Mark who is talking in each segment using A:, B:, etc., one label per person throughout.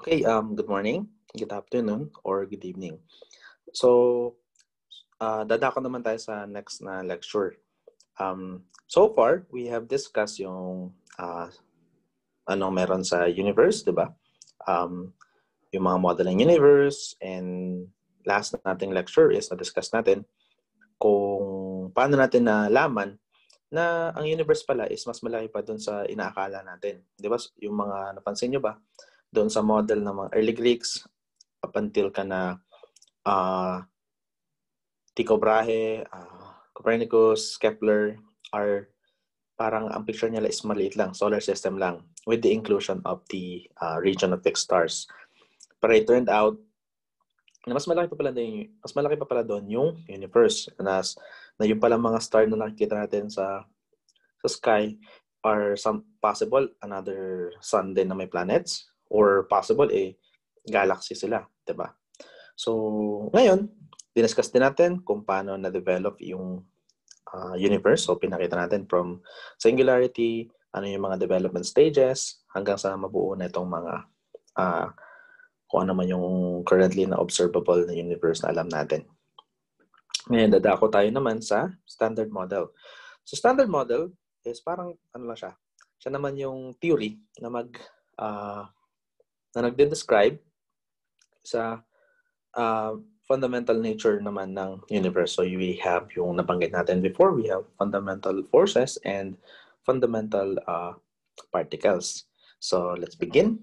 A: Okay, good morning, good afternoon, or good evening. So, dadako naman tayo sa next na lecture. So far, we have discussed yung anong meron sa universe, di ba? Yung mga modeling universe, and last nating lecture is na-discuss natin kung paano natin nalaman na ang universe pala is mas malaki pa dun sa inaakala natin. Di ba? Yung mga napansin nyo ba? Doon sa model ng mga early Greeks, up until ka na Tycho Brahe, Copernicus, Kepler are parang ang picture nila is maliit lang, solar system lang, with the inclusion of the region of fixed stars. But it turned out na mas malaki pa pala doon yung universe. Na yung pala mga star na nakikita natin sa sky are some possible another sun din na may planets, or possible galaxy sila, 'di ba? So, ngayon, diniscuss din natin kung paano na-develop yung universe. So, pinakita natin from singularity, ano yung mga development stages, hanggang sa mabuo na itong mga kung ano man yung currently na observable na universe na alam natin. Ngayon, dadako tayo naman sa standard model. So, standard model is parang, ano lang siya, siya naman yung theory na na nagde-describe sa fundamental nature naman ng universe. So we have yung nabanggit natin before, we have fundamental forces and fundamental particles. So let's begin.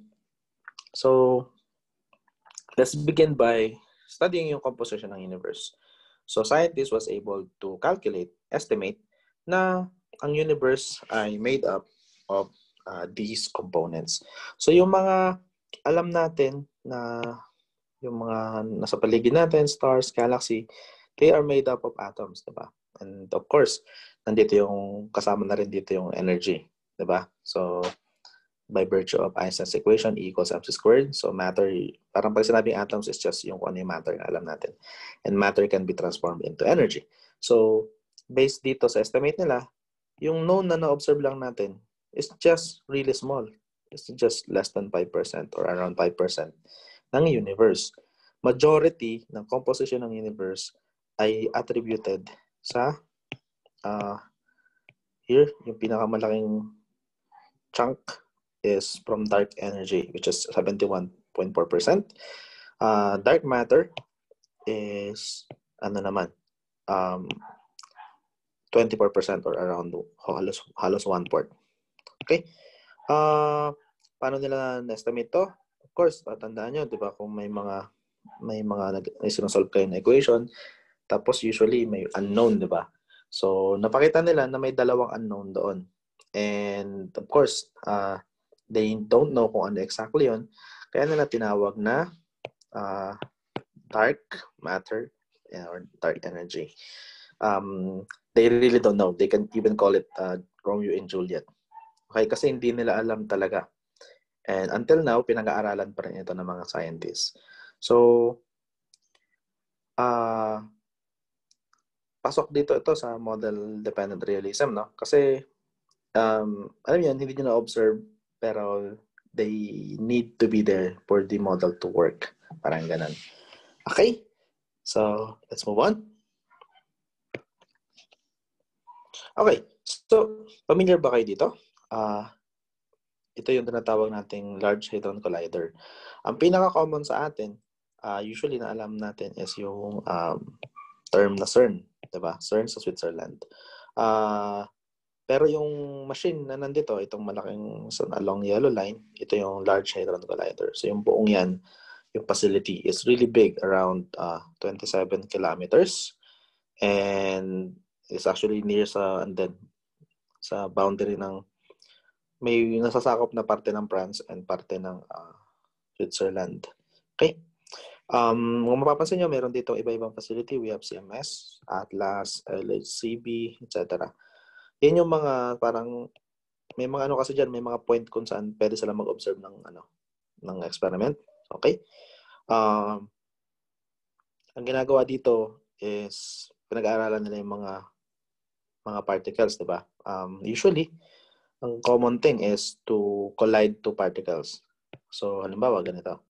A: So let's begin by studying yung composition ng universe. So scientists was able to estimate na ang universe ay made up of these components. So yung mga alam natin na yung mga nasa paligid natin, stars, galaxy, they are made up of atoms, diba? And of course, kasama na rin dito yung energy, diba? So, by virtue of Einstein's equation, E equals mc squared. So, matter, parang pag sinabing atoms is just yung kung ano yung matter na alam natin. And matter can be transformed into energy. So, based dito sa estimate nila, yung known na na-observe lang natin is just really small. It's just less than 5% or around 5% ng universe. Majority ng composition ng universe ay attributed sa here, yung pinakamalaking chunk is from dark energy, which is 71.4%. Dark matter is 24% or around halos 1/4. Okay? Paano nila na-estimate to? Of course, tatandaan nyo, di ba, kung may mga sinusolve kayo na equation, tapos usually may unknown, di ba? So, napakita nila na may dalawang unknown doon. And of course, they don't know kung ano exactly yun. Kaya nila tinawag na dark matter or dark energy. They really don't know. They can even call it Romeo and Juliet. Okay, kasi hindi nila alam talaga. And until now, pinag-aaralan pa rin ito ng mga scientists. So, pasok dito ito sa model-dependent realism, no? Kasi, alam yan, hindi nyo na-observe, pero they need to be there for the model to work. Parang ganun. Okay? So, let's move on. Okay. So, familiar ba kayo dito? Ito yung tinatawag nating Large Hadron Collider. Ang pinaka-common sa atin, usually na alam natin is yung term na CERN, diba? CERN sa Switzerland. Pero yung machine na nandito, itong malaking along yellow line, ito yung Large Hadron Collider. So yung buong yan, yung facility is really big, around 27 kilometers. And it's actually near sa boundary ng may nasasakop na parte ng France and parte ng Switzerland. Okay? Kung mapapansin nyo, meron dito iba-ibang facility. We have CMS, Atlas, LHCb, etc. Yan yung mga parang, may mga kasi dyan, may mga point kung saan pwede sila mag-observe ng experiment. Okay? Ang ginagawa dito is pinag-aaralan nila yung mga particles, di ba? Usually, ang common thing is to collide two particles. So, halimbawa, ganito.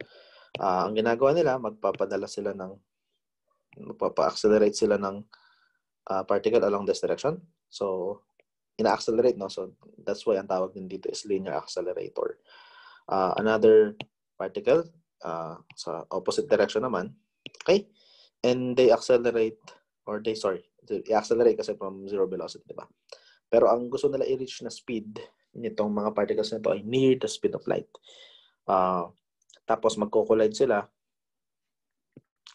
A: Ang ginagawa nila, magpapa-accelerate sila ng particle along this direction. So, ina-accelerate, no? So, that's why ang tawag din dito is linear accelerator. Another particle, sa opposite direction naman, okay? And they accelerate, i-accelerate kasi from zero velocity, di ba? Pero ang gusto nila i-reach na speed nitong mga particles na ito ay near the speed of light. Tapos magko-collide sila.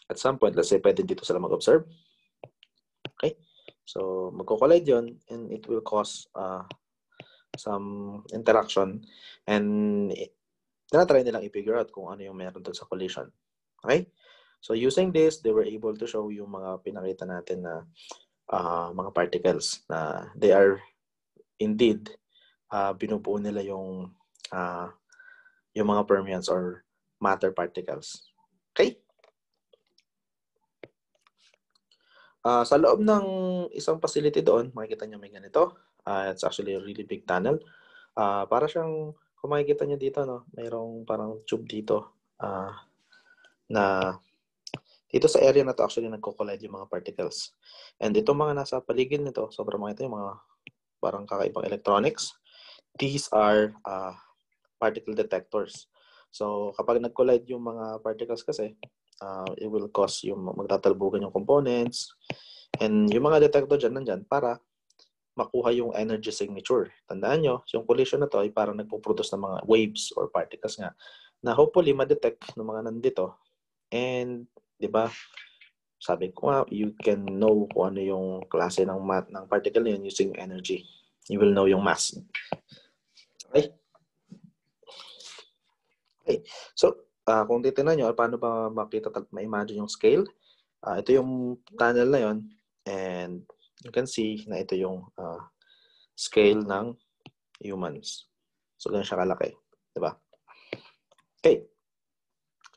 A: At some point, let's say, pwede dito sila mag-observe. Okay? So, magko-collide yun and it will cause some interaction and tinatry nilang i-figure out kung ano yung meron doon sa collision. Okay? So, using this, they were able to show yung mga pinakita natin na mga particles na they are indeed binubuo nila yung mga fermions or matter particles. Okay? Sa loob ng isang facility doon, makikita nyo may ganito. It's actually a really big tunnel. Para siyang, kung makikita nyo dito, no, mayroong parang tube dito na dito sa area na to actually nagko-collide yung mga particles. And itong mga nasa paligid nito, sobrang makita yung mga parang kakaibang electronics. These are particle detectors. So kapag nag-collide yung mga particles kasi, it will cause yung magtatalbugan yung components. And yung mga detector dyan nandyan para makuha yung energy signature. Tandaan nyo, yung collision na to ay parang nagpo-produce ng mga waves or particles nga na hopefully ma-detect ng mga nandito. And, di ba, sabi ko nga, you can know kung ano yung klase ng particle yun using energy. You will know yung mass. Okay? Okay. So, kung titignan nyo, paano ba ma-imagine yung scale? Ito yung tunnel na yun. And you can see na ito yung scale ng humans. So, ganun siya kalaki. Diba? Okay.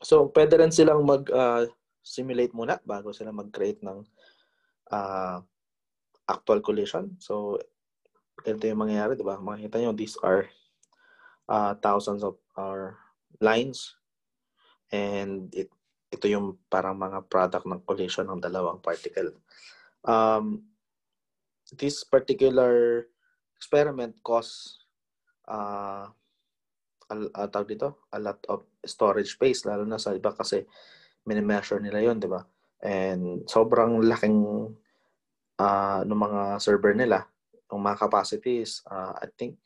A: So, pwede rin silang mag-simulate muna bago sila mag-create ng actual collision. So, ito yung mangyayari, diba? Makikita nyo, these are thousands of our lines. And ito yung parang mga product ng collision ng dalawang particle. This particular experiment caused a lot of storage space, lalo na sa iba kasi mini-measure nila yon, di ba? And sobrang laking ng mga server nila. Yung mga capacities, I think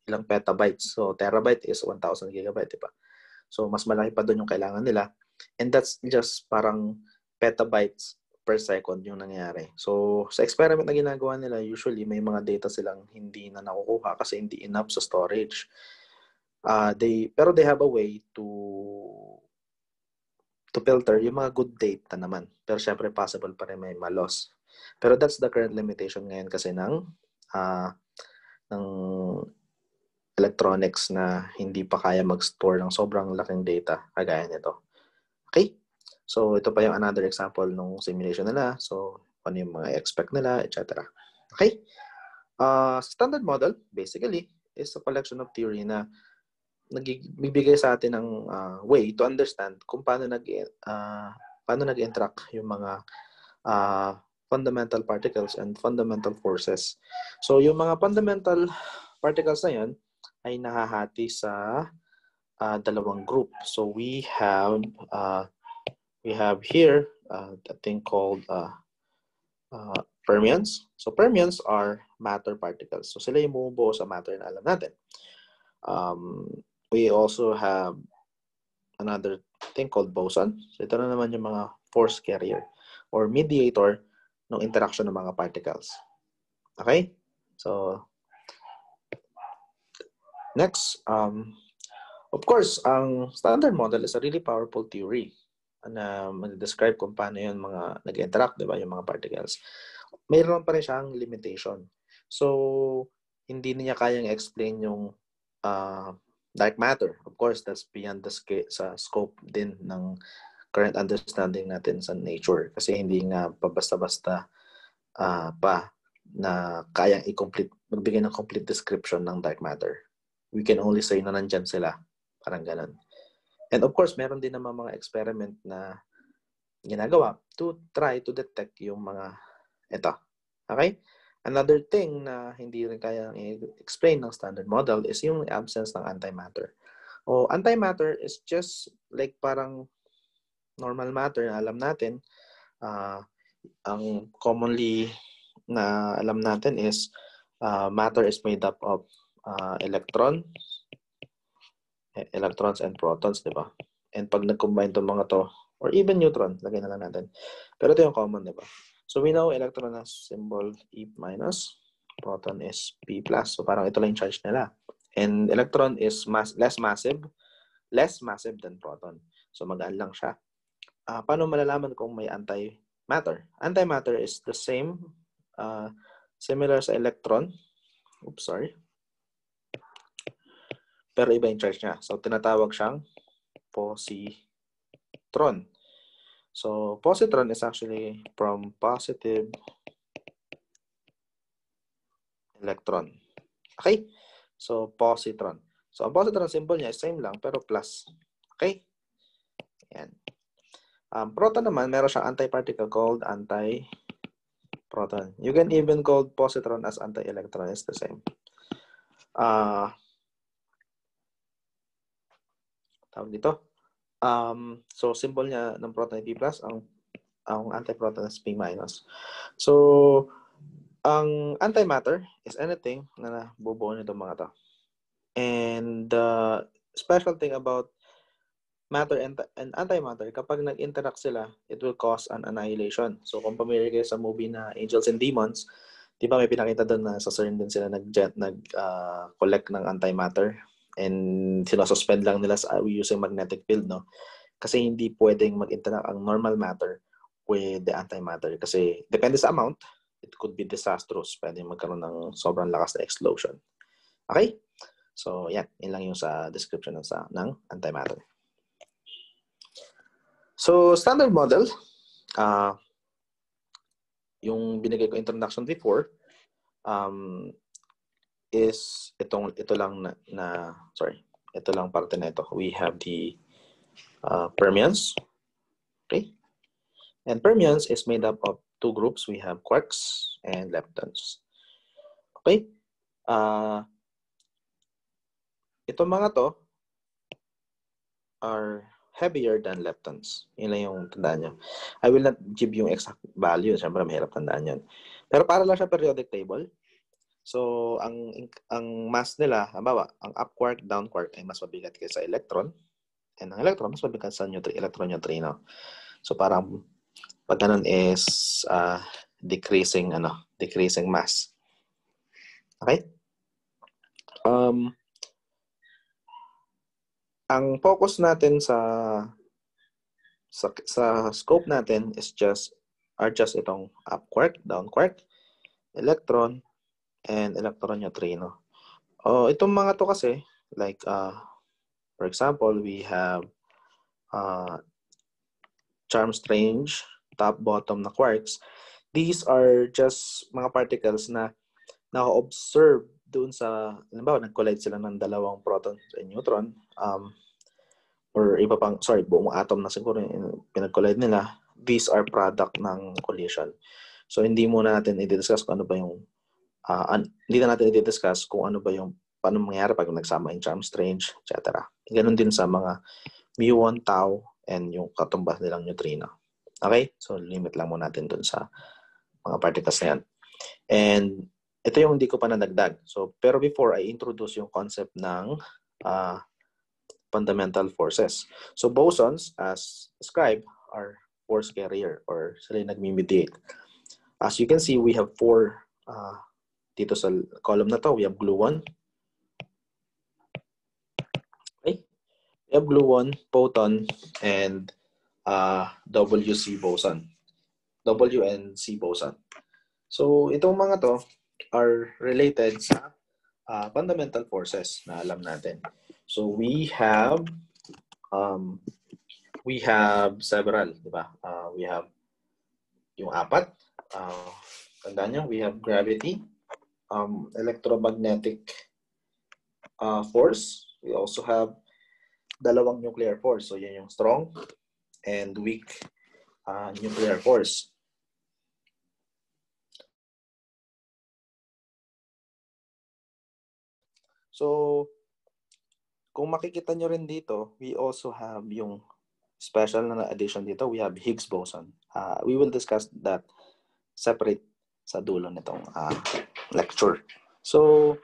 A: ilang petabytes. So terabyte is 1,000 gigabyte, di ba? So mas malaki pa doon yung kailangan nila. And that's just parang petabytes per second yung nangyari. So sa experiment na ginagawa nila, usually may mga data silang hindi na nakukuha kasi hindi enough sa storage. Pero they have a way to filter yung mga good data naman. Pero syempre possible pa rin may ma-loss. Pero that's the current limitation ngayon kasi ng electronics na hindi pa kaya mag-store ng sobrang laking data kagaya nito. Okay? So ito pa yung another example ng simulation nila. So ano yung mga expect nila, etc. Okay? Standard model, basically, is a collection of theory na nagbibigay sa atin ng way to understand kung paano nag-interact yung mga fundamental particles and fundamental forces. So yung mga fundamental particles na yan ay nahahati sa dalawang group. So we have here a thing called fermions. So fermions are matter particles. So sila yung bumubuo sa matter na alam natin. We also have another thing called boson. So ito na naman yung mga force carrier or mediator ng interaction ng mga particles. Okay? So next, of course, ang standard model is a really powerful theory na mag-describe kung paano yun mga nag-interact, di ba, yung mga particles. Mayroon pa rin siyang limitation. So, hindi niya kayang explain yung dark matter. Of course, that's beyond the scope din ng current understanding natin sa nature. Kasi hindi nga basta-basta pa na kayang magbigay ng complete description ng dark matter. We can only say na nandyan sila. Parang ganun. And of course, meron din naman mga experiment na ginagawa to try to detect yung mga ito. Okay? Another thing na hindi rin kaya i-explain ng standard model is yung absence ng antimatter. Antimatter is just like parang normal matter na alam natin. Ang commonly na alam natin is matter is made up of electrons and protons, di ba? And pag nag-combine itong mga to, or even neutron, lagay na lang natin. Pero ito yung common, di ba? So we know electron has symbol E minus, proton is P plus. So parang ito lang yung charge nila. And electron is less massive than proton. So magaan lang siya. Paano malalaman kung may antimatter? Antimatter is the same, similar sa electron. Oops, sorry. Pero iba yung charge niya. So tinatawag siyang positron. So positron is actually from positive electron. Okay? So positron. So ang positron symbol niya is same lang pero plus. Okay? Yan. Proton naman, meron siyang antiparticle called antiproton. You can even call positron as anti-electron. It's the same. Tawag dito. So symbol niya ng proton ay P+, ang antiproton is P-. So ang antimatter is anything na bubuo nito mga to. And the special thing about matter and antimatter, kapag nag-interact sila, it will cause an annihilation. So kung familiar kayo sa movie na Angels and Demons, di ba may pinakita doon na sa CERN din sila nag-collect ng antimatter and sinususpend lang nila sa using magnetic field, no? Kasi hindi pwedeng mag-interact ang normal matter with the antimatter kasi depende sa amount, it could be disastrous. Pwede magkaroon ng sobrang lakas na explosion. Okay? So yan lang yung sa description ng antimatter. So, standard model, yung binigay ko introduction before, is ito lang ito lang parte na ito. We have the fermions, okay? And fermions is made up of two groups. We have quarks and leptons. Okay? Itong mga to are heavier than leptons. Yun lang yung tandaan nyo. I will not give yung exact value. Siyempre, mahirap tandaan yan. Pero para lang siya periodic table. So, ang mass nila, halimbawa, ang up quark, down quark ay mas mabigat kaysa electron. And ang electron, mas mabigat sa electron neutrino. So, parang pag ganun is decreasing mass. Okay? Ang focus natin sa scope natin is just itong up quark, down quark, electron, and electron neutrino. Itong mga to kasi, like, for example, we have charm-strange, top-bottom na quarks. These are just mga particles na naka-observe doon sa, halimbawa, nag-collide sila ng dalawang proton and neutron, or iba pang, buong atom na siguro pinag-collide nila. These are product ng collision. So, hindi muna natin i-discuss kung ano ba yung, hindi na natin i-discuss kung ano ba yung, paano mangyayari pag nagsama yung charm-strange, etc. Ganon din sa mga mu1, tau, and yung katumbas nilang neutrino. Okay? So, limit lang muna natin dun sa mga particles na yan. And, ito yung hindi ko pa nadagdag. So, pero before, I introduce yung concept ng fundamental forces. So, bosons, as described, are force carrier or sila yung nag-mediate. As you can see, we have four dito sa column na to. We have gluon. Okay? We have gluon, photon, and WC boson. W and C boson. So, itong mga to are related sa fundamental forces na alam natin. So, we have several, di ba? We have yung apat. Tandaan nyo, we have gravity, electromagnetic force. We also have dalawang nuclear force. So yan yung strong and weak nuclear force. So, kung makikita nyo rin dito, we also have yung special na addition dito. We have Higgs boson. We will discuss that separate sa dulo nitong lecture. So,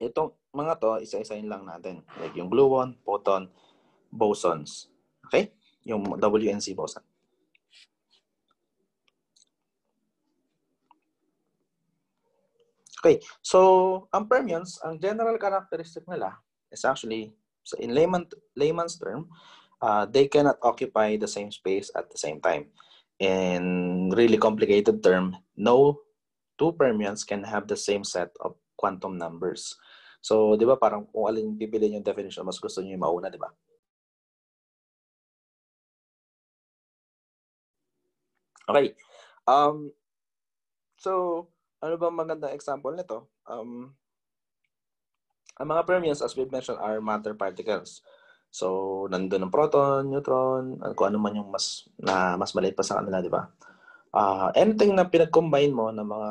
A: itong mga to, isa-isahin lang natin. Like yung gluon, photon, bosons. Okay? Yung WNC boson. Okay, so ang fermions, ang general characteristic nila is actually, so in layman's term, they cannot occupy the same space at the same time. In really complicated term, no two fermions can have the same set of quantum numbers. So, di ba parang kung alin pipiliin yung definition, mas gusto niyo yung mauna, di ba? Okay. So, ano ba magandang example nito? Ang mga fermions, as we've mentioned, are matter particles. So, nandun ang proton, neutron, kung ano man yung mas maliit pa sa kanila, di ba? Anything na pinag-combine mo ng mga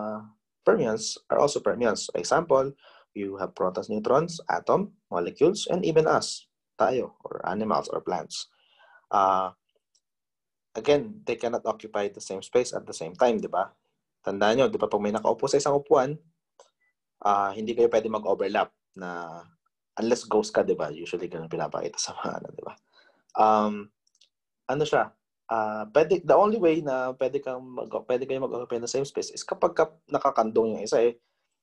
A: fermions are also fermions. Example, you have protons, neutrons, atom, molecules, and even us, tayo, or animals, or plants. Again, they cannot occupy the same space at the same time, di ba? Tandaan nyo, di ba, pag may nakaupo sa isang upuan, hindi kayo pwede mag-overlap na unless ghost ka, di ba? Usually ganun pinapakita sa mga, di ba? Ano siya? The only way na pwede kayo mag-occupy in the same space is kapag nakakandong yung isa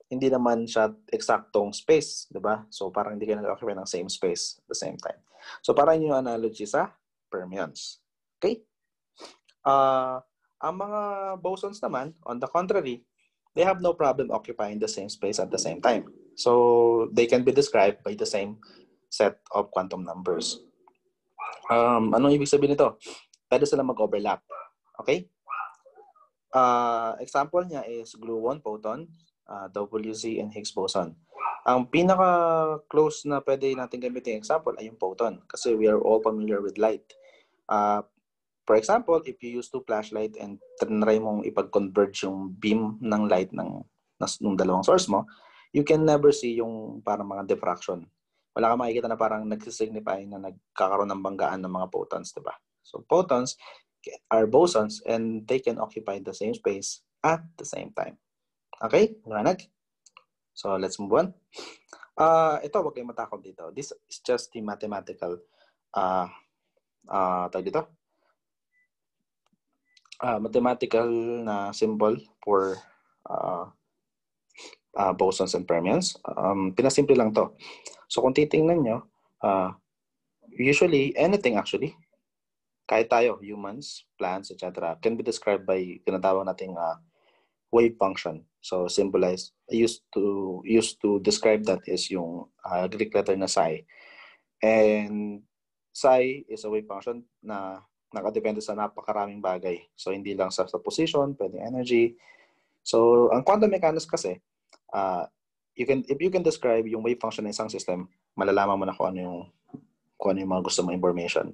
A: hindi naman siya eksaktong space, di ba? So parang hindi kayo nag-occupy ng same space at the same time. So parang yung analogy sa fermions. Okay? Ang mga bosons naman, on the contrary, they have no problem occupying the same space at the same time. So they can be described by the same set of quantum numbers. Anong ibig sabihin nito? Pwede sila mag-overlap. Okay? Example niya is gluon, photon, WZ, and Higgs boson. Ang pinaka-close na pwede natin gamitin example ay yung photon kasi we are all familiar with light. For example, if you use two flashlight and try mong ipag-converge yung beam ng light ng dalawang source mo, you can never see yung parang mga diffraction. Wala kang makikita na parang nagsisignify na nagkakaroon ng banggaan ng mga photons, di ba? So photons are bosons and they can occupy the same space at the same time. Okay? Liwanag? So let's move on. Ito, wag kayong matakot dito. This is just the mathematical mathematical na symbol for bosons and fermions. Pinasimple lang to. So kung titingnan nyo, usually anything actually, kahit tayo, humans, plants, etc., can be described by tinatawag nating wave function. So symbolized, used to describe that is yung Greek letter na psi. And psi is a wave function na nakadepende sa napakaraming bagay. So hindi lang sa position, pwede energy. So ang quantum mechanics kasi, if you can describe yung wave function ng isang system, malalaman mo na kung ano yung mga gusto mong information.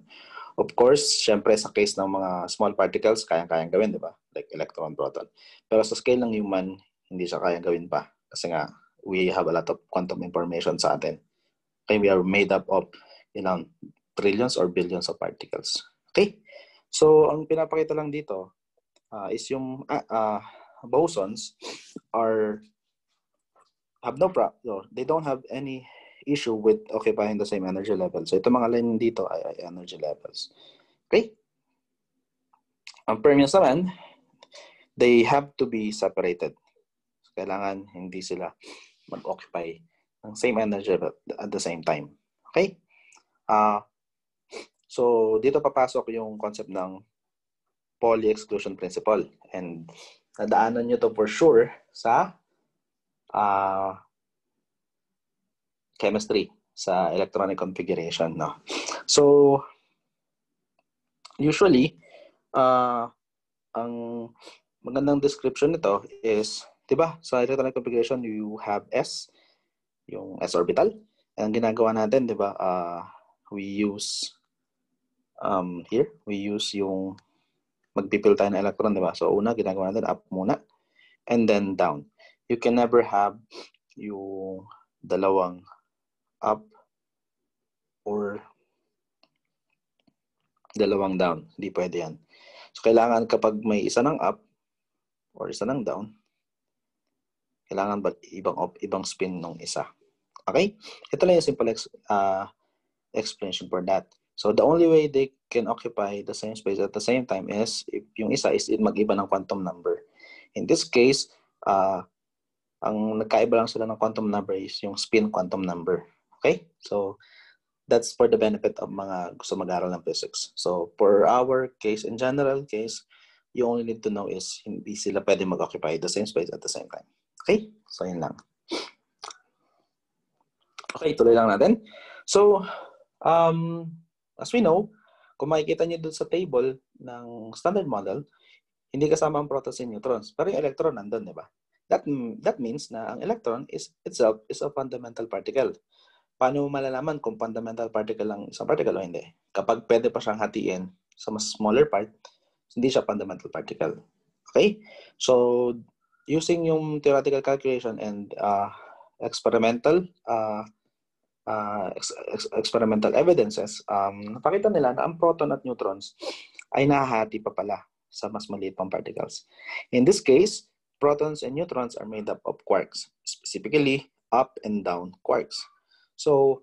A: Of course, syempre sa case ng mga small particles, kayang-kayang gawin, di ba? Like electron, proton. Pero sa scale ng human, hindi siya kayang gawin pa. Kasi nga, we have a lot of quantum information sa atin. Okay, we are made up of, trillions or billions of particles. Okay? So, ang pinapakita lang dito is yung bosons have no problem. They don't have any issue with occupying the same energy level. So, ito mga line dito ay energy levels. Okay? Ang fermions naman, they have to be separated. Kailangan hindi sila mag-occupy ng same energy level at the same time. Okay? So, dito papasok yung concept ng Pauli exclusion principle. And nadaanan nyo to for sure sa chemistry, sa electronic configuration. No? So, usually, ang magandang description nito is, di ba, sa electronic configuration, you have S, yung S orbital. Ang ginagawa natin, di ba, we use here, we use yung magpipil tayo ng electron, di ba? So, una, ginagawa natin up muna and then down. You can never have yung dalawang up or dalawang down. Hindi pwede yan. So, kailangan kapag may isa ng up or isa ng down, kailangan ba ibang spin ng isa. Okay? Ito lang yung simple explanation for that. So, the only way they can occupy the same space at the same time is if yung isa is mag-iba ng quantum number. In this case, ang nagkaiba lang sila ng quantum number is yung spin quantum number. Okay? So, that's for the benefit of mga gusto mag-aral ng physics. So, for our case, in general case, you only need to know is hindi sila pwede mag-occupy the same space at the same time. Okay? So, yun lang. Okay, tuloy lang natin. So, as we know, kung makikita niyo dun sa table ng standard model, hindi kasama ang protons and neutrons. Pero yung electron nandun, di ba? That means na ang electron itself is a fundamental particle. Paano mo malalaman kung fundamental particle lang isang particle o hindi? Kapag pwede pa siyang hatiin sa mas smaller part, hindi siya fundamental particle. Okay? So, using yung theoretical calculation and experimental evidences, napakita nila na ang proton at neutrons ay nahahati pa pala sa mas maliit pang particles. In this case, protons and neutrons are made up of quarks, specifically up and down quarks. So,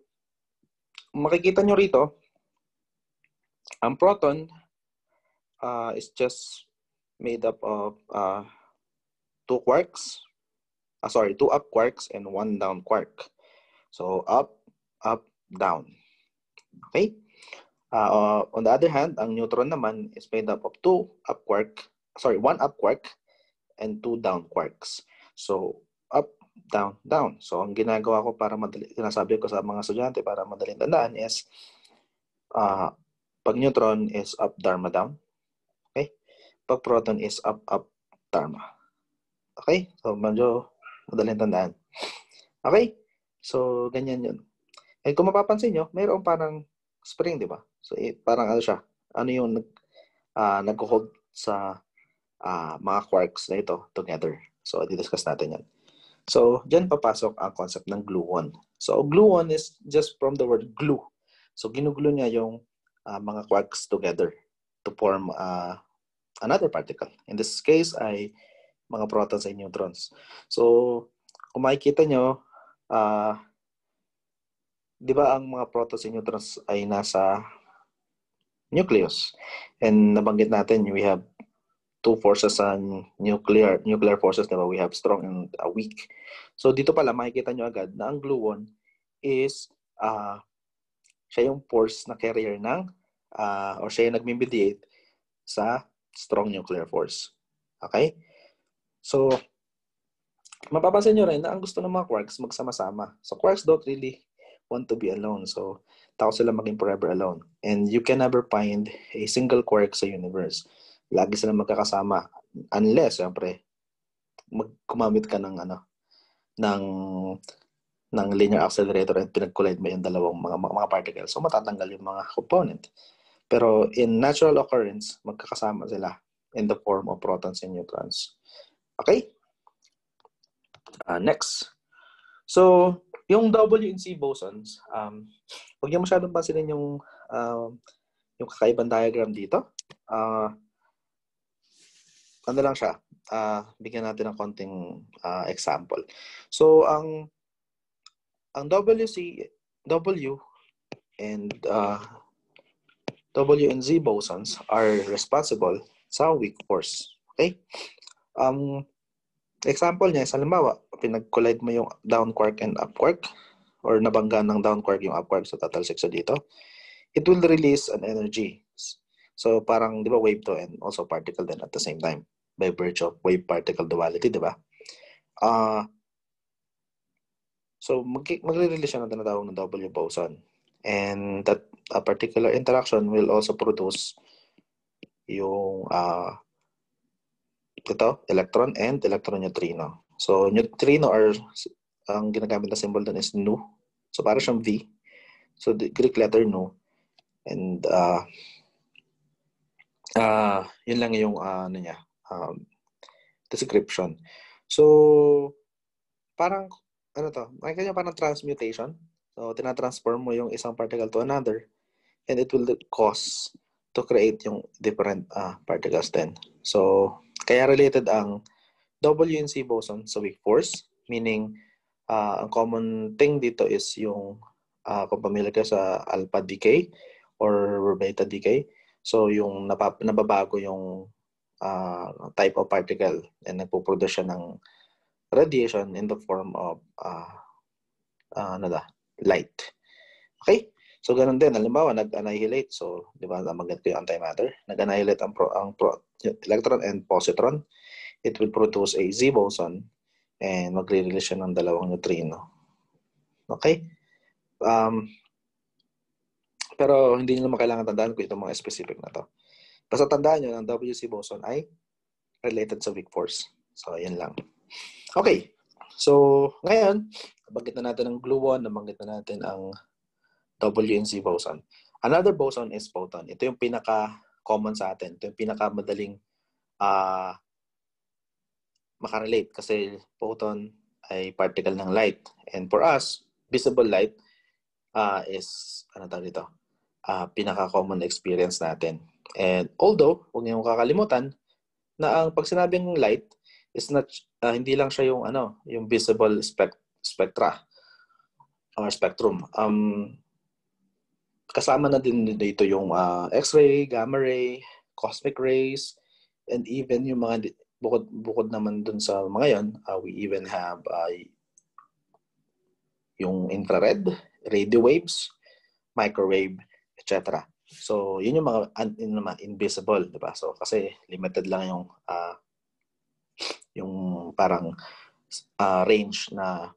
A: makikita nyo rito, ang proton is just made up of two up quarks and one down quark. So, up, down. Okay? On the other hand, ang neutron naman is made up of one up quark and two down quarks. So, up, down, down. So, ang ginagawa ko para madali, sinasabi ko sa mga estudyante para madaling tandaan is pag neutron is up, dharma, down. Okay? Pag proton is up, dharma. Okay? So, medyo madaling tandaan. Okay? So, ganyan yun. And kung mapapansin nyo, mayroong parang spring, di ba? So, parang ano siya? Ano yung nag-hold sa mga quarks na ito together. So, di-discuss natin yan. So, dyan papasok ang concept ng gluon. So, gluon is just from the word glue. So, ginugulo niya yung mga quarks together to form another particle. In this case ay mga protons and neutrons. So, kung makikita nyo, di ba ang mga protons and neutrons ay nasa nucleus? And nabanggit natin, we have two forces on nuclear forces, diba? We have strong and weak. So dito pala makikita nyo agad na ang gluon is siya yung force na carrier ng or siya yung nagme-mediate sa strong nuclear force. Okay? So mapapansin nyo rin na ang gusto ng mga quarks magsama-sama. So quarks don't really want to be alone. So tao sila maging forever alone. And you can never find a single quark sa universe. Lagi sila magkakasama unless siyempre gumamit ka ng linear accelerator at pinag-collide mo yung dalawang mga particles. So matatanggal yung mga component. Pero in natural occurrence, magkakasama sila in the form of protons and neutrons. Okay? Next. So, yung W and C bosons, huwag niyo masyadong pansinin yung kakaibang diagram dito. Ano lang siya, bigyan natin ng konting example. So, ang W and Z bosons are responsible sa weak force. Okay? Example niya, halimbawa, pinag-collide mo yung down quark and up quark, or nabangga ng down quark yung up quark, so tatalsik sa dito, it will release an energy. So parang, di ba, wave to and also particle then at the same time by virtue of wave-particle duality, di ba? So magre-release siya ng tinatawag ng W boson. And that particular interaction will also produce yung electron and electron neutrino. So neutrino ang ginagamit na symbol doon is nu. So para siyang V. So the Greek letter nu. And yun lang yung ano niya, description. So parang ano to, may kanya parang transmutation. So tinatransform mo yung isang particle to another and it will cause to create yung different particles then. So kaya related ang W and C boson sa weak force, meaning ang common thing dito is yung kung pamilya ka sa alpha decay or beta decay. So yung nababago yung type of particle and nagpo-produce siya ng radiation in the form of light. Okay? So ganun din, halimbawa nag-annihilate. So, di ba, nabanggit ko yung antimatter. Nag-annihilate ang electron and positron. It will produce a Z boson and magre-release siya ng dalawang neutrino. Okay? Pero hindi nyo naman kailangan tandaan ko itong mga specific na to. Basta tandaan nyo, ang WC boson ay related sa weak force. So, yan lang. Okay. So, ngayon, nabanggit na natin ang gluon, nabanggit na natin ang WNC boson. Another boson is photon. Ito yung pinaka-common sa atin. Ito yung pinaka-madaling makarelate kasi photon ay particle ng light. And for us, visible light is pinaka-common experience natin. And although, huwag niyong kakalimutan na ang pag sinabing light is not hindi lang siya yung yung visible spectra or spectrum. Kasama na din dito yung X-ray, gamma ray, cosmic rays, and even yung mga bukod naman dun sa mga yon, we even have yung infrared, radio waves, microwave, etc. So, yun yung mga invisible, di ba? So, kasi limited lang yung parang range na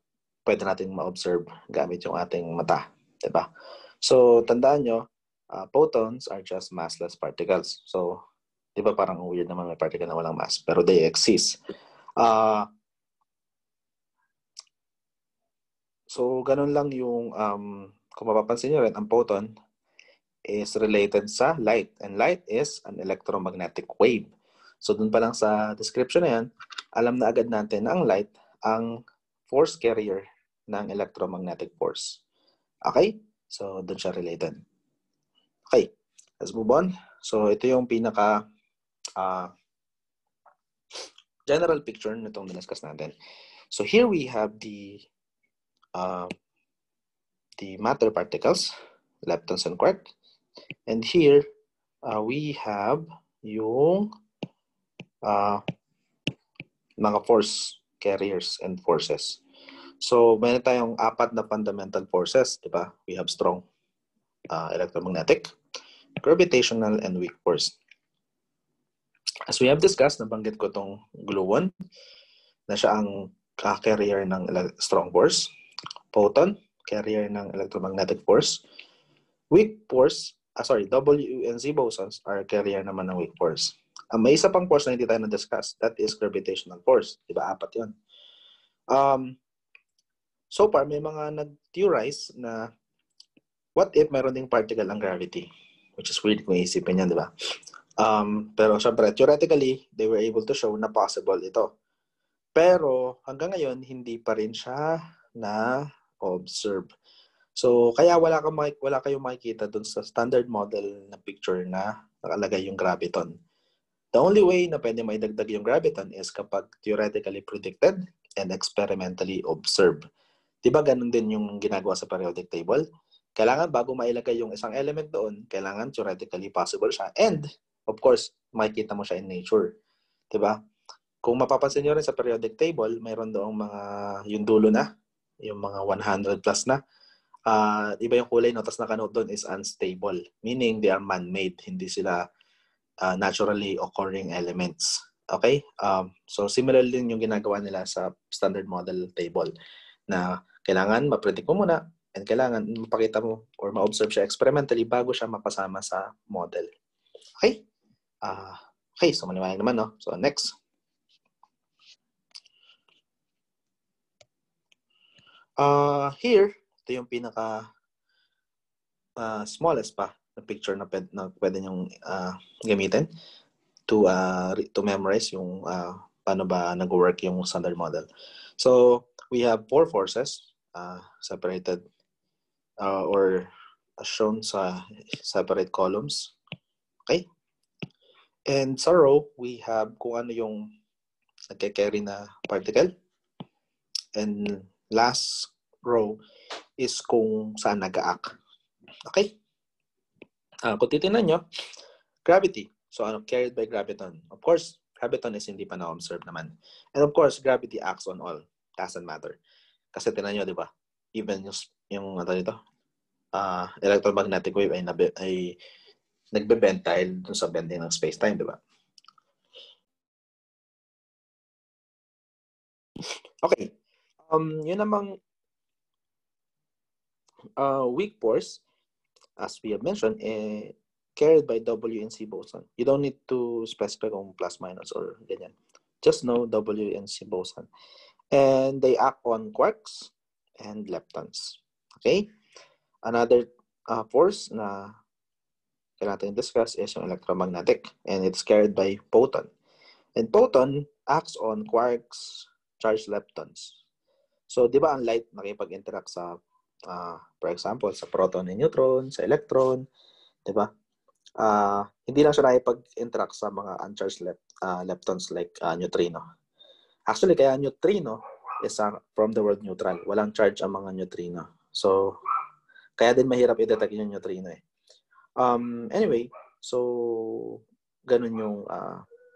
A: pwede natin ma-observe gamit yung ating mata, di ba? So, tandaan nyo, photons are just massless particles. So, di ba parang weird naman may particle na walang mass, pero they exist. So, ganun lang yung, kung mapapansin nyo rin, ang photon is related sa light. And light is an electromagnetic wave. So, dun pa lang sa description na yan, alam na agad natin na ang light ang force carrier ng electromagnetic force. Okay? So, dun siya related. Okay. Let's move on. So, ito yung pinaka general picture nitong dinascuss natin. So, here we have the matter particles, leptons and quarks. And here, we have yung mga force carriers and forces. So, meron tayong 4 na fundamental forces, di ba? We have strong electromagnetic, gravitational, and weak force. As we have discussed, nabanggit ko itong gluon na siya ang carrier ng strong force. Photon, carrier ng electromagnetic force. Weak force, W and Z bosons are carrier naman ng weak force. May isa pang force na hindi tayo na-discuss. That is gravitational force. Diba? 4 yun. So far, may mga nag-theorize na what if meron ding particle ang gravity? Which is weird kung isipin yan, diba? Pero syempre, theoretically, they were able to show na possible ito. Pero hanggang ngayon, hindi pa rin siya na-observe. So, kaya wala kayong makikita dun sa standard model na picture na nakalagay yung graviton. The only way na pwede maidagdag yung graviton is kapag theoretically predicted and experimentally observed. Diba ganun din yung ginagawa sa periodic table? Kailangan bago mailagay yung isang element doon, kailangan theoretically possible siya. And, of course, makikita mo siya in nature. Diba? Kung mapapansin nyo rin sa periodic table, mayroon doong mga, yung dulo na, yung mga 100 plus na, iba yung kulay, no? Tapos nakanote doon is unstable. Meaning, they are man-made. Hindi sila naturally occurring elements. Okay? So, similar din yung ginagawa nila sa standard model table na kailangan ma-predict mo muna and kailangan mapakita mo or ma-observe siya experimentally bago siya mapasama sa model. Okay? Okay, so maniwala naman, no? So, next. Here, ito yung pinaka smallest pa na picture na pwede nyong gamitin to memorize yung paano ba nag-work yung standard model. So we have 4 forces separated or shown sa separate columns. Okay? And sa row, we have kung ano yung nagke-carry na particle. And last row is kung saan nag-act. Okay? Kung titignan nyo, gravity. So, carried by graviton. Of course, graviton is hindi pa na-observe naman. And of course, gravity acts on all. Doesn't matter. Kasi tinan nyo, di ba? Even yung ano dito, electromagnetic wave ay nagbe-bend dahil dun sa bending ng space-time, di ba? Okay. Yun namang weak force, as we have mentioned, carried by W and C boson. You don't need to specify kung plus minus or ganyan. Just know W and C boson. And they act on quarks and leptons. Okay? Another force na kailangan discuss is yung electromagnetic, and it's carried by photon. And photon acts on quarks, charged leptons. So, di ba ang light nakipag-interact sa, for example, sa proton and neutron, sa electron, di ba? Hindi lang siya nakipag-interact sa mga uncharged leptons like neutrino. Actually, kaya neutrino is from the word neutral. Walang charge ang mga neutrino. So, kaya din mahirap i-detect yung neutrino eh. Anyway, so, ganun yung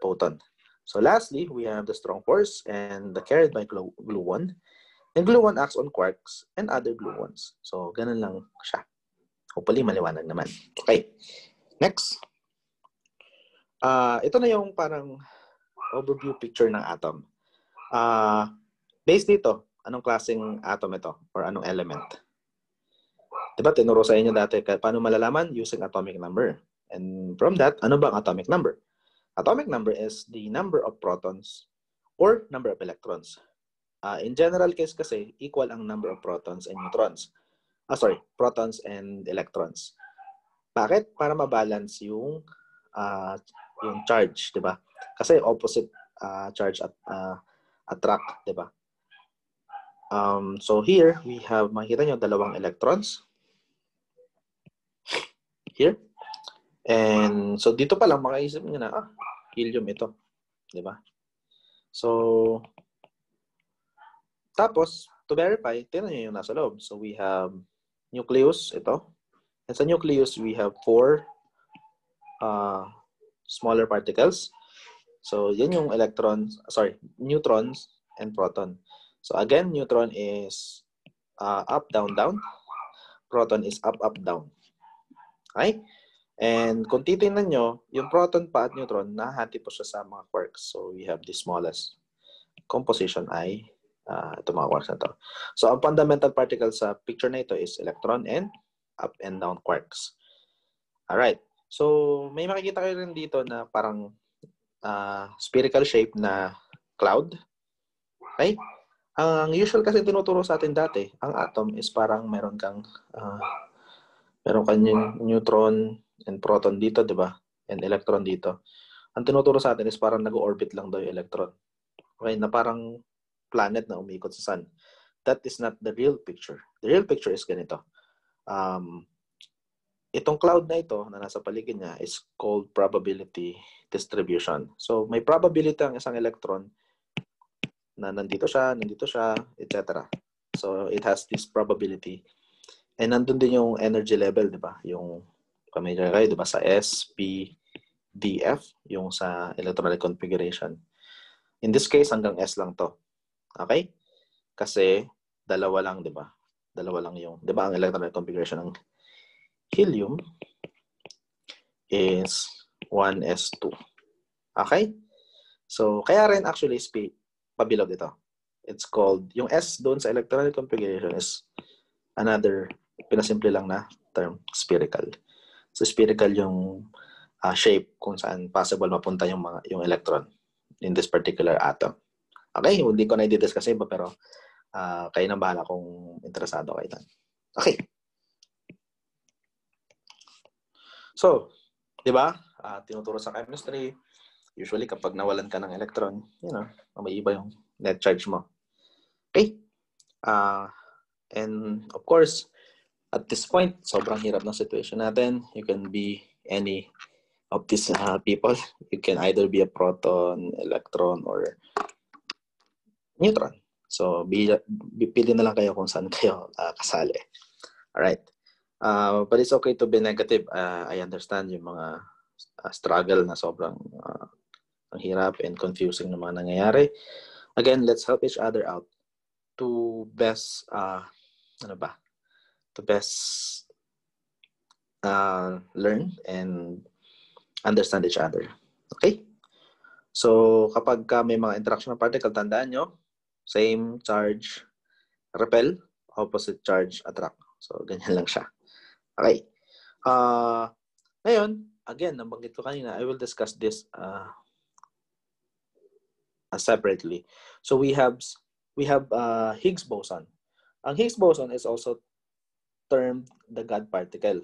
A: photon. So, lastly, we have the strong force and the carried by gluon. And gluon acts on quarks and other gluons. So, ganun lang siya. Hopefully, maliwanag naman. Okay. Next. Ito na yung parang overview picture ng atom. Based dito, anong klaseng atom ito? Or anong element? Diba, tinuro sa inyo dati, paano malalaman? Using atomic number. And from that, ano ba ang atomic number? Atomic number is the number of protons or number of electrons. In general case kasi, equal ang number of protons and neutrons. Protons and electrons. Bakit? Para ma-balance yung charge, di ba? Kasi opposite charge attract, di ba? So here, we have, makikita nyo, dalawang electrons. Here. And so dito pa lang, makaisip nyo na, helium ito. Di ba? So, tapos, to verify, tingnan nyo yung nasa loob. So we have nucleus, ito. And sa nucleus, we have 4 smaller particles. So, yan yung neutrons and proton. So again, neutron is up, down, down. Proton is up, up, down. Okay? And kung titingnan nyo, yung proton pa at neutron, nahati po siya sa mga quarks. So we have the smallest composition ay ito mga quarks na to. So ang fundamental particle sa picture na ito is electron and up and down quarks. Alright. So may makikita kayo rin dito na parang spherical shape na cloud. Okay? Ang usual kasi tinuturo sa atin dati, ang atom is parang meron kang yung neutron and proton dito, di ba? And electron dito. Ang tinuturo sa atin is parang nag-orbit lang daw yung electron. Okay? Na parang planet na umiikot sa sun. That is not the real picture. The real picture is ganito. Itong cloud na ito na nasa paligid niya is called probability distribution. So may probability ang isang electron na nandito siya, etc. So it has this probability. And nandun din yung energy level, di ba? Yung familiar kayo, di ba? Sa S, P, D, F, yung sa electronic configuration. In this case, hanggang S lang to. Okay? Kasi dalawa lang, di ba? Dalawa lang yung, di ba, ang electronic configuration ng helium is 1s2. Okay? So, kaya rin actually pabilog ito. It's called, yung S doon sa electronic configuration is another, pinasimple lang na term, spherical. So, spherical yung shape kung saan possible mapunta yung electron in this particular atom. Okay? Hindi ko na i-discuss iba, pero kayo nang bahala kung interesado kayo doon. Okay. So, di ba? Tinuturo sa chemistry, usually kapag nawalan ka ng electron, may iba yung net charge mo. Okay? And of course, at this point, sobrang hirap ng situation natin. You can be any of these people. You can either be a proton, electron, or neutron. So, pili na lang kayo kung saan kayo kasali. Alright? But it's okay to be negative. I understand yung mga struggle na sobrang ang hirap and confusing na mga nangyayari. Again, let's help each other out to best learn and understand each other. Okay? So, kapag may mga interaction ng particle, tandaan nyo, same charge repel, opposite charge attract. So, ganyan lang siya. Okay? Ngayon, again, nabanggit ko kanina, I will discuss this separately. So, we have Higgs boson. Ang Higgs boson is also termed the God particle.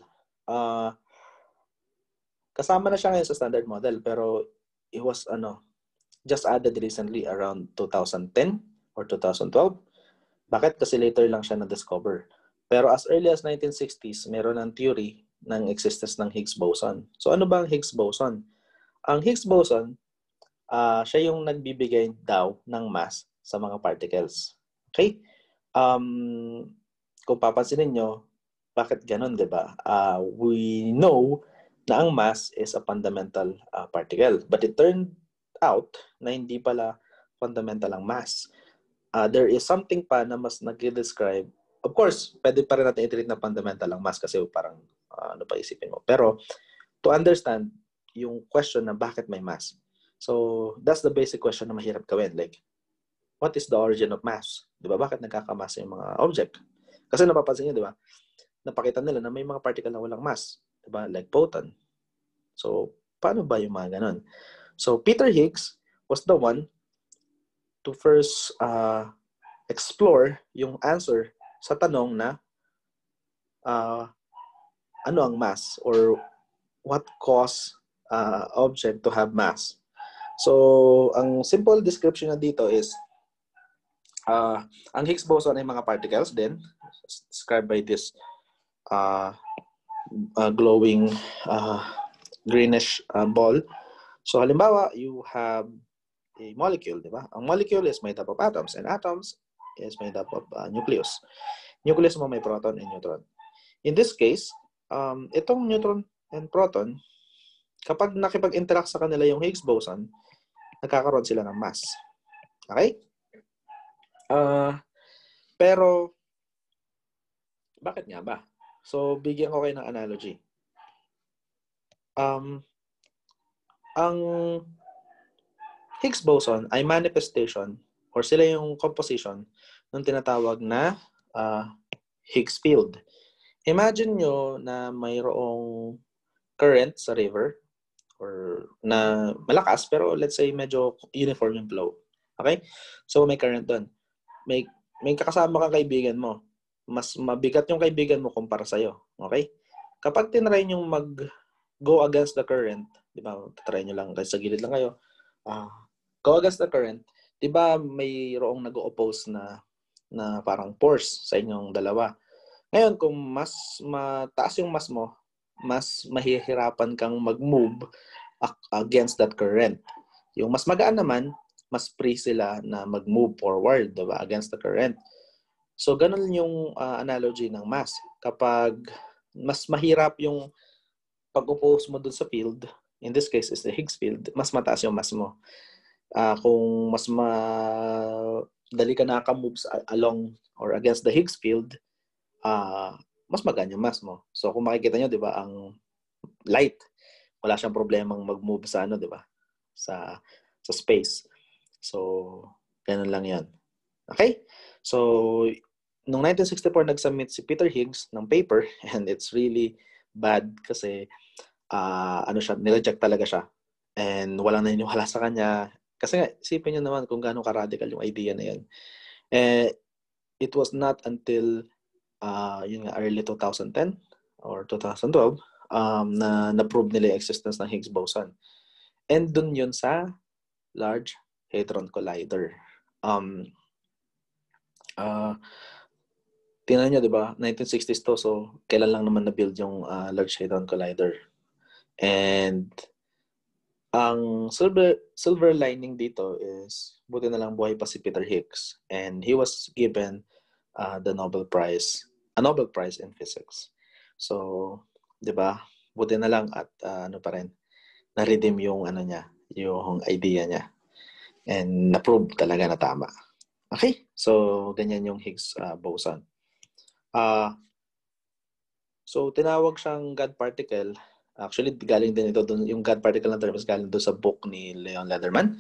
A: Kasama na siya ngayon sa standard model, pero it was just added recently around 2010 or 2012. Bakit? Kasi later lang siya na-discover. Pero as early as 1960s, meron ng theory ng existence ng Higgs boson. So ano ba ang Higgs boson? Ang Higgs boson, siya yung nagbibigay daw ng mass sa mga particles. Okay? Kung papansinin nyo, bakit ganun, di ba? We know na ang mass is a fundamental particle. But it turned out na hindi pala fundamental ang mass. There is something pa na mas nag-describe. Of course, pwede pa rin natin i-treat na fundamental ang mass kasi parang ano pa isipin mo. Pero to understand yung question na bakit may mass. So that's the basic question na mahirap gawin. Like, what is the origin of mass? Di ba? Bakit nagkakamass yung mga object? Kasi napapansin nyo, di ba? Napakita nila na may mga particle na walang mass. Diba? Like photon. So, paano ba yung mga ganun? So, Peter Higgs was the one to first explore yung answer sa tanong na ano ang mass or what cause object to have mass. So, ang simple description na dito is ang Higgs boson ay mga particles din described by this glowing greenish ball. So halimbawa, you have a molecule, di ba? Ang molecule is made up of atoms and atoms is made up of nucleus. Nucleus mo may proton and neutron. In this case, itong neutron and proton, kapag nakipag-interact sa kanila yung Higgs boson, nagkakaroon sila ng mass. Okay? Pero, bakit nga ba? So, bigyan ko kayo ng analogy. Ang Higgs boson ay manifestation or sila yung composition ng tinatawag na Higgs field. Imagine nyo na mayroong current sa river or na malakas pero let's say medyo uniform yung flow. Okay? So, may current doon. May kakasama kang kaibigan mo. Mas mabigat yung kaibigan mo kumpara sa'yo. Okay? Kapag tinry nyo mag-go against the current, di ba? Try nyo lang, kasi sa gilid lang kayo. Go against the current, di ba mayroong nag-oppose na parang force sa inyong dalawa. Ngayon, kung mas mataas yung mass mo, mas mahihirapan kang mag-move against that current. Yung mas magaan naman, mas free sila na mag-move forward, di ba? Against the current. So, ganun yung analogy ng mass. Kapag mas mahirap yung pag-oppose mo dun sa field, in this case is the Higgs field, mas mataas yung mass mo. Kung mas dali ka naka-move along or against the Higgs field, mas magaan yung mass mo. So, kung makikita nyo, di ba, ang light, wala siyang problemang mag-move sa di ba? Sa space. So, ganun lang yan. Okay? So, noong 1964, nag-submit si Peter Higgs ng paper and it's really bad kasi nireject talaga siya. And walang naniniwala sa kanya. Kasi nga, isipin nyo naman kung gaano ka-radical yung idea na yan. It was not until yun nga, early 2010 or 2012, na-prove nila yung existence ng Higgs boson. And dun yun sa Large Hadron Collider. Tingnan nyo, di ba? 1960s to, so kailan lang naman na-build yung Large Hadron Collider. And ang silver lining dito is buti na lang buhay pa si Peter Higgs. And he was given the Nobel Prize, a Nobel Prize in Physics. So, di ba? Buti na lang at ano pa rin, na-redeem yung ano niya, yung idea niya. And na-prove talaga na tama. Okay? So, ganyan yung Higgs boson. So, tinawag siyang God particle. Actually, galing din ito doon. Yung God particle na term is galing doon sa book ni Leon Lederman.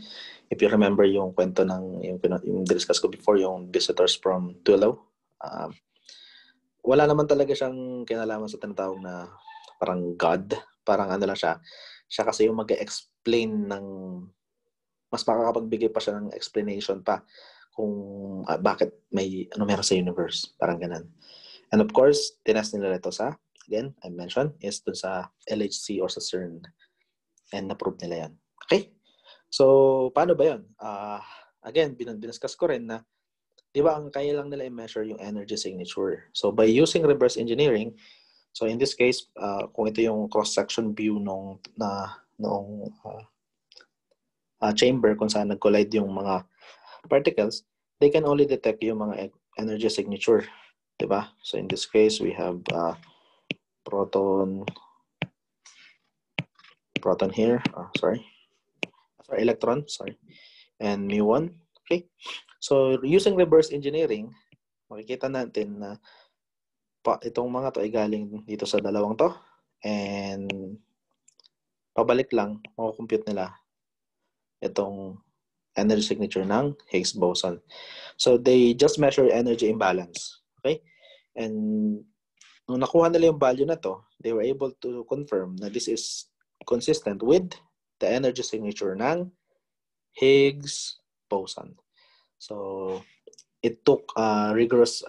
A: If you remember yung kwento ng, yung discuss ko before, yung Visitors from Twilo. Wala naman talaga siyang kinalaman sa tinatawag na parang God. Parang ano lang siya. Siya kasi yung mag-explain ng, mas makakapagbigay pa siya ng explanation pa kung bakit may ano meron sa universe. Parang ganun. And of course, tinest nila ito sa, again, I mentioned, is dun sa LHC or sa CERN. And na-prove nila yan. Okay? So, paano ba yun? Again, binaskas ko rin na, di ba, ang kaya lang nila i-measure yung energy signature. So, by using reverse engineering, so in this case, kung ito yung cross-section view nung chamber kung saan nag-collide yung mga particles, they can only detect yung mga energy signature. Diba? So in this case, we have proton here. Electron. And muon. Okay. So using reverse engineering, makikita natin na itong mga to ay galing dito sa dalawang to. And pabalik lang, makukompute nila itong energy signature ng Higgs boson. So they just measure energy imbalance. Okay? And nung nakuha nila yung value na to, they were able to confirm na this is consistent with the energy signature ng Higgs boson. So it took rigorous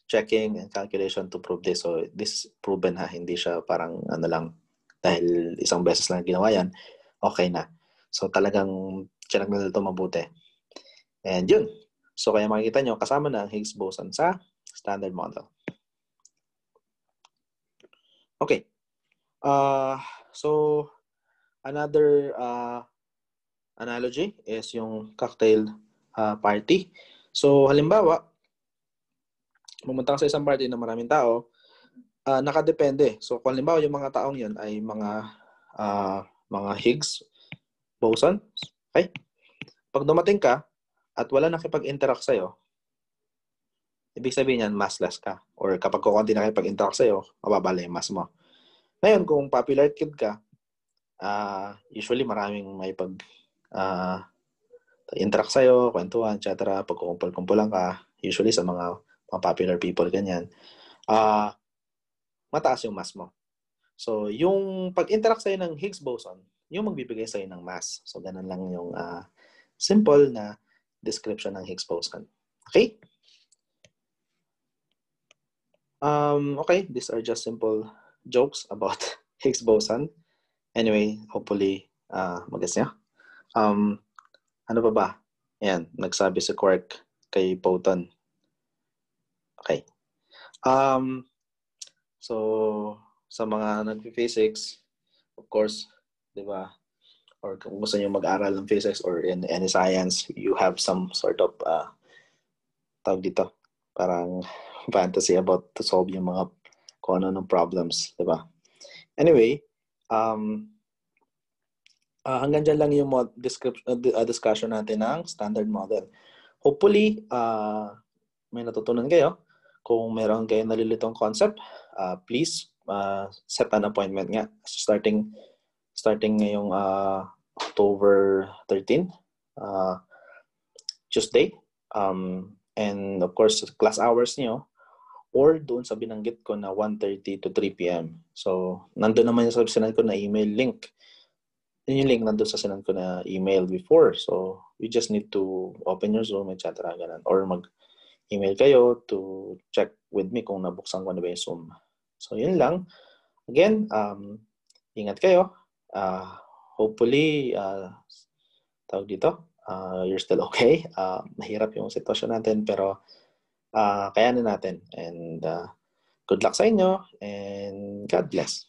A: checking and calculation to prove this. So this is proven na hindi siya parang ano lang, dahil isang beses lang ginawa yan, okay na. So talagang check na nila ito mabuti. And yun. So kaya makikita nyo, kasama na ang Higgs boson sa standard model. Okay. So another analogy is yung cocktail party. So halimbawa, pumunta ka sa isang party na maraming tao, nakadepende. So kung halimbawa yung mga taong yun ay mga Higgs boson, okay? Pag dumating ka at wala nakipag-interact sa'yo, ibig sabihin yan, massless ka. Or kapag kukunti na nakipag-interact sa'yo, mababala yung mass mo. Ngayon, kung popular kid ka, usually maraming may interact sa'yo, kwentuhan, etc. Pag kumpul-kumpulan ka, usually sa mga popular people, ganyan, mataas yung mass mo. So, yung pag-interact sa'yo ng Higgs boson, yung magbibigay sa'yo ng mass. So, ganun lang yung simple na description ng Higgs boson. Okay? Okay, these are just simple jokes about Higgs boson. Anyway, hopefully, mag-gets nyo. Ano pa ba? Ayan, nagsabi si Quark kay Photon. Okay. So, sa mga nag-physics, of course, di ba, or kung gusto nyo mag-aral ng physics or in any science, you have some sort of, tawag dito, parang fantasy about to solve yung mga kung ano ng problems, di ba? Anyway, hanggang dyan lang yung discussion natin ng standard model. Hopefully, may natutunan kayo. Kung meron kayong nalilitong concept, please set an appointment nga. Starting ngayong October 13, Tuesday. And of course, class hours niyo or doon sa binanggit ko na 1:30 to 3 p.m. So, nandun naman yung sa sinend ko na email link. Yun yung link nandun sa sinend ko na email before. So, you just need to open your Zoom, etc. Ganun. Or email kayo to check with me kung nabuksan ko na ba yung Zoom. So, yun lang. Again, ingat kayo. Hopefully, tawag dito, you're still okay. Mahirap yung sitwasyon natin, pero kayanin natin. And good luck sa inyo, and God bless.